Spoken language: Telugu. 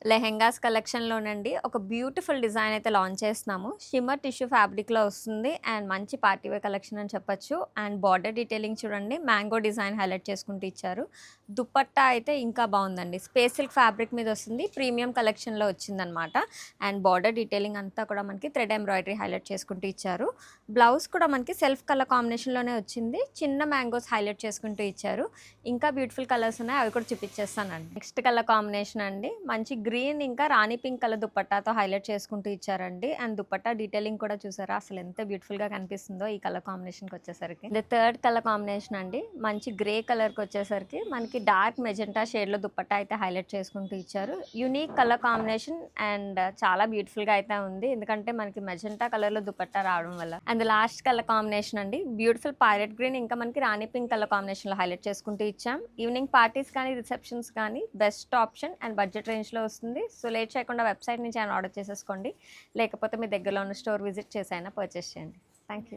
లెహెంగాస్ కలెక్షన్‌లోనండి ఒక బ్యూటిఫుల్ డిజైన్ అయితే లాంచ్ చేస్తున్నాము. షిమ్మర్ టిష్యూ ఫ్యాబ్రిక్‌లో వస్తుంది అండ్ మంచి పార్టీ వేర్ కలెక్షన్ అని చెప్పొచ్చు. అండ్ బార్డర్ డీటెయిలింగ్ చూడండి మ్యాంగో డిజైన్ హైలైట్ చేసుకుంటూ ఇచ్చారు. దుపట్టా అయితే ఇంకా బావుందండి. స్పేస్ సిల్క్ ఫ్యాబ్రిక్ మీద వస్తుంది. ప్రీమియం కలెక్షన్‌లో వచ్చిందనమాట. అండ్ బార్డర్ డీటెయిలింగ్ అంతా కూడా మనకి థ్రెడ్ ఎంబ్రాయిడరీ హైలైట్ చేసుకుంటూ ఇచ్చారు. బ్లౌజ్ కూడా మనకి సెల్ఫ్ కలర్ కాంబినేషన్‌లోనే వచ్చింది. చిన్న మ్యాంగోస్ హైలైట్ చేసుకుంటూ ఇచ్చారు. ఇంకా బ్యూటిఫుల్ కలర్స్ ఉన్నాయి. అవి కూడా చూపించేస్తానండి. నెక్స్ట్ కలర్ కాంబినేషన్ అండి. మంచి గ్రీన్ ఇంకా రాణి పింక్ కలర్ దుపట్టాతో హైలైట్ చేసుకుంటూ ఇచ్చారండి. అండ్ దుపట్టా డీటెయిలింగ్ కూడా చూసారా అసలు ఎంత బ్యూటిఫుల్గా కనిపిస్తుందో ఈ కలర్ కాంబినేషన్కి వచ్చేసరికి. ఇది థర్డ్ కలర్ కాంబినేషన్ అండి. మంచి గ్రే కలర్కి వచ్చేసరికి మనకి డార్క్ మెజెంటా షేడ్లో దుపట్టా అయితే హైలైట్ చేసుకుంటూ ఇచ్చారు. యూనిక్ కలర్ కాంబినేషన్ అండ్ చాలా బ్యూటిఫుల్గా అయితే ఉంది. ఎందుకంటే మనకి మెజెంటా కలర్లో దుపట్టా రావడం వల్ల. అండ్ లాస్ట్ కలర్ కాంబినేషన్ అండి. బ్యూటిఫుల్ పైరెట్ గ్రీన్ ఇంకా మనకి రాణి పింక్ కలర్ కాంబినేషన్లో హైలైట్ చేసుకుంటూ ఇచ్చాం. ఈవినింగ్ పార్టీస్ కానీ రిసెప్షన్స్ కానీ బెస్ట్ ఆప్షన్ అండ్ బడ్జెట్ రేంజ్లో వస్తుంది. సో లేట్ చేయకుండా వెబ్సైట్ నుంచి ఆయన ఆర్డర్ చేసేసుకోండి. లేకపోతే మీ దగ్గరలో ఉన్న స్టోర్ విజిట్ చేసి అయినా పర్చేస్ చేయండి. Thank you.